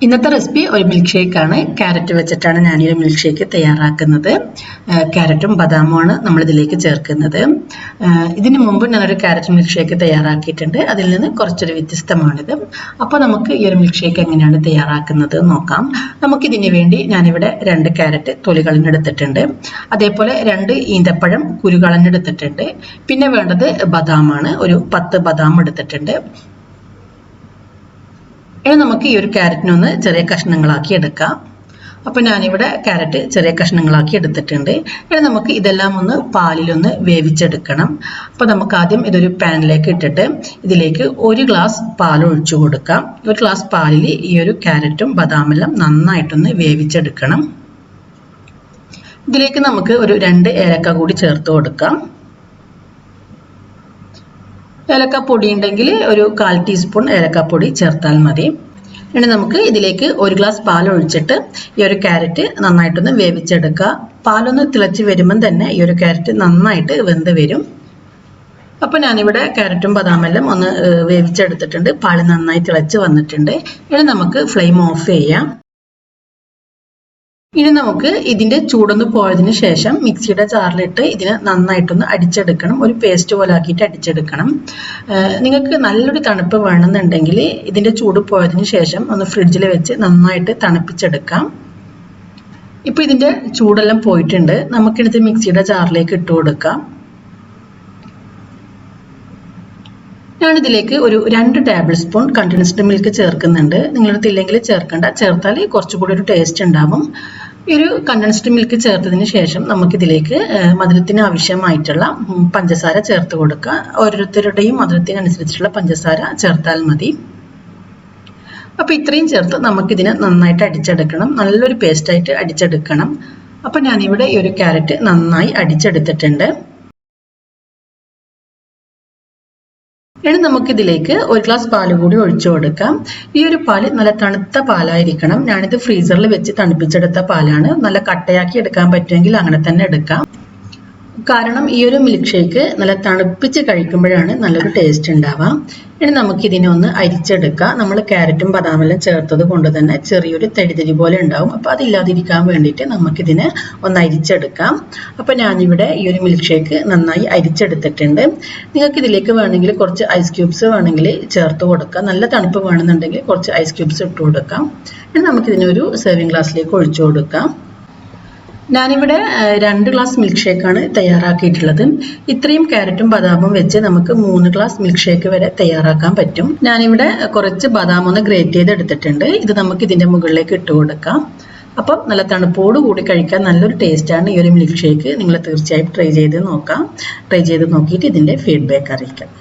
ഇന്നത്തെ റെസിപ്പി ഒരു milk shake ആണ്. ക്യാരറ്റ് വെച്ചിട്ടാണ് ഞാൻ ഈ മിൽക്ക് ഷേക്ക് തയ്യാറാക്കുന്നത്. ക്യാരറ്റും ബദാമുമാണ് നമ്മൾ ഇതിലേക്ക് ചേർക്കുന്നത്. ഇതിനു മുമ്പ് ഞാനൊരു ക്യാരറ്റ് മിൽക്ക് ഷേക്ക് തയ്യാറാക്കിയിട്ടുണ്ട്. അതിൽ നിന്ന് കുറച്ചൊരു വ്യത്യസ്തമാണിത്. അപ്പോൾ നമുക്ക് ഈ ഒരു മിൽക്ക് ഷേക്ക് എങ്ങനെയാണ് തയ്യാറാക്കുന്നത് നോക്കാം. നമുക്കിതിന് വേണ്ടി ഞാനിവിടെ 2 ക്യാരറ്റ് തൊലി കളഞ്ഞെടുത്തിട്ടുണ്ട്. അതേപോലെ 2 ഈന്തപ്പഴം കുരു കളഞ്ഞെടുത്തിട്ടുണ്ട്. പിന്നെ വേണ്ടത് ബദാമാണ്. ഒരു 10 ബദാം എടുത്തിട്ടുണ്ട്. ഇനി നമുക്ക് ഈ ഒരു ക്യാരറ്റിനൊന്ന് ചെറിയ കഷ്ണങ്ങളാക്കി എടുക്കാം. അപ്പോൾ ഞാനിവിടെ ക്യാരറ്റ് ചെറിയ കഷ്ണങ്ങളാക്കി എടുത്തിട്ടുണ്ട്. ഇനി നമുക്ക് ഇതെല്ലാം ഒന്ന് പാലിലൊന്ന് വേവിച്ചെടുക്കണം. അപ്പോൾ നമുക്ക് ആദ്യം ഇതൊരു പാനിലേക്ക് ഇട്ടിട്ട് ഇതിലേക്ക് 1 ഗ്ലാസ് പാൽ ഒഴിച്ചു കൊടുക്കാം. 1 ഗ്ലാസ് പാലിൽ ഈ ഒരു ക്യാരറ്റും ബദാമെല്ലാം നന്നായിട്ടൊന്ന് വേവിച്ചെടുക്കണം. ഇതിലേക്ക് നമുക്ക് ഒരു 2 ഏലക്ക കൂടി ചേർത്ത് കൊടുക്കാം. ഏലക്കപ്പൊടി ഉണ്ടെങ്കിൽ ഒരു 1/4 ടീസ്പൂൺ ഏലക്കപ്പൊടി ചേർത്താൽ മതി. ഇനി നമുക്ക് ഇതിലേക്ക് 1 ഗ്ലാസ് പാൽ ഒഴിച്ചിട്ട് ഈ ഒരു ക്യാരറ്റ് നന്നായിട്ടൊന്ന് വേവിച്ചെടുക്കുക. പാലൊന്ന് തിളച്ച് വരുമ്പം തന്നെ ഈ ഒരു ക്യാരറ്റ് നന്നായിട്ട് വെന്ത് വരും. അപ്പോൾ ഞാനിവിടെ ക്യാരറ്റും ബദാമെല്ലാം ഒന്ന് വേവിച്ചെടുത്തിട്ടുണ്ട്. പാൽ നന്നായി തിളച്ച് വന്നിട്ടുണ്ട്. ഇനി നമുക്ക് ഫ്ലെയിം ഓഫ് ചെയ്യാം. ഇനി നമുക്ക് ഇതിൻ്റെ ചൂടൊന്ന് പോയതിന് ശേഷം മിക്സിയുടെ ജാറിലിട്ട് ഇതിനെ നന്നായിട്ടൊന്ന് അടിച്ചെടുക്കണം. ഒരു പേസ്റ്റ് പോലെ ആക്കിയിട്ട് അടിച്ചെടുക്കണം. നിങ്ങൾക്ക് നല്ലൊരു തണുപ്പ് വേണമെന്നുണ്ടെങ്കിൽ ഇതിൻ്റെ ചൂട് പോയതിന് ശേഷം ഒന്ന് ഫ്രിഡ്ജിൽ വെച്ച് നന്നായിട്ട് തണുപ്പിച്ചെടുക്കാം. ഇപ്പോൾ ഇതിൻ്റെ ചൂടെല്ലാം പോയിട്ടുണ്ട്. നമുക്കിത് മിക്സിയുടെ ജാറിലേക്ക് ഇട്ട് കൊടുക്കാം. ഞാനിതിലേക്ക് ഒരു 2 ടേബിൾ സ്പൂൺ കണ്ടൻസ്ഡ് മിൽക്ക് ചേർക്കുന്നുണ്ട്. നിങ്ങളടുത്ത് ഇല്ലെങ്കിൽ ചേർക്കണ്ട, ചേർത്താൽ കുറച്ചുകൂടി ഒരു ടേസ്റ്റ് ഉണ്ടാവും. ഈ ഒരു കണ്ടൻസ്ഡ് മിൽക്ക് ചേർത്തതിന് ശേഷം നമുക്കിതിലേക്ക് മധുരത്തിന് ആവശ്യമായിട്ടുള്ള പഞ്ചസാര ചേർത്ത് കൊടുക്കുക. ഓരോരുത്തരുടെയും മധുരത്തിനനുസരിച്ചുള്ള പഞ്ചസാര ചേർത്താൽ മതി. അപ്പോൾ ഇത്രയും ചേർത്ത് നമുക്കിതിനെ നന്നായിട്ട് അടിച്ചെടുക്കണം. നല്ലൊരു പേസ്റ്റായിട്ട് അടിച്ചെടുക്കണം. അപ്പോൾ ഞാനിവിടെ ഈ ഒരു ക്യാരറ്റ് നന്നായി അടിച്ചെടുത്തിട്ടുണ്ട്. ഇനി നമുക്കിതിലേക്ക് 1 ഗ്ലാസ് പാൽ കൂടി ഒഴിച്ചു കൊടുക്കാം. ഈ ഒരു പാല് നല്ല തണുത്ത പാലായിരിക്കണം. ഞാനിത് ഫ്രീസറിൽ വെച്ച് തണുപ്പിച്ചെടുത്ത പാലാണ്. നല്ല കട്ടയാക്കി എടുക്കാൻ പറ്റുമെങ്കിൽ അങ്ങനെ തന്നെ എടുക്കാം. കാരണം ഈ ഒരു മിൽക്ക് ഷേക്ക് നല്ല തണുപ്പിച്ച് കഴിക്കുമ്പോഴാണ് നല്ലൊരു ടേസ്റ്റ് ഉണ്ടാവുക. ഇനി നമുക്കിതിനെ ഒന്ന് അരിച്ചെടുക്കാം. നമ്മൾ ക്യാരറ്റും ബദാമെല്ലാം ചേർത്തത് കൊണ്ട് തന്നെ ചെറിയൊരു തരി പോലെ ഉണ്ടാവും. അപ്പോൾ അതില്ലാതിരിക്കാൻ വേണ്ടിയിട്ട് നമുക്കിതിനെ ഒന്ന് അരിച്ചെടുക്കാം. അപ്പോൾ ഞാനിവിടെ ഈ ഒരു മിൽക്ക് ഷേക്ക് നന്നായി അരിച്ചെടുത്തിട്ടുണ്ട്. നിങ്ങൾക്ക് ഇതിലേക്ക് വേണമെങ്കിൽ കുറച്ച് ഐസ് ക്യൂബ്സ് വേണമെങ്കിൽ ചേർത്ത് കൊടുക്കാം. നല്ല തണുപ്പ് വേണമെന്നുണ്ടെങ്കിൽ കുറച്ച് ഐസ് ക്യൂബ്സ് ഇട്ട് കൊടുക്കാം. ഇനി നമുക്കിതിനെ ഒരു സെർവിങ് ഗ്ലാസ്സിലേക്ക് ഒഴിച്ചു കൊടുക്കാം. ഞാനിവിടെ 2 ഗ്ലാസ് മിൽക്ക് ഷേക്കാണ് തയ്യാറാക്കിയിട്ടുള്ളത്. ഇത്രയും ക്യാരറ്റും ബദാമും വെച്ച് നമുക്ക് 3 ഗ്ലാസ് മിൽക്ക് ഷേക്ക് വരെ തയ്യാറാക്കാൻ പറ്റും. ഞാനിവിടെ കുറച്ച് ബദാം ഒന്ന് ഗ്രേറ്റ് ചെയ്ത് എടുത്തിട്ടുണ്ട്. ഇത് നമുക്ക് ഇതിൻ്റെ മുകളിലേക്ക് ഇട്ട് കൊടുക്കാം. അപ്പം നല്ല തണുപ്പോട് കൂടി കഴിക്കാൻ നല്ലൊരു ടേസ്റ്റാണ് ഈ ഒരു മിൽക്ക് ഷേക്ക്. നിങ്ങൾ തീർച്ചയായും ട്രൈ ചെയ്ത് നോക്കാം. ട്രൈ ചെയ്ത് നോക്കിയിട്ട് ഇതിൻ്റെ ഫീഡ്ബാക്ക് അറിയിക്കാം.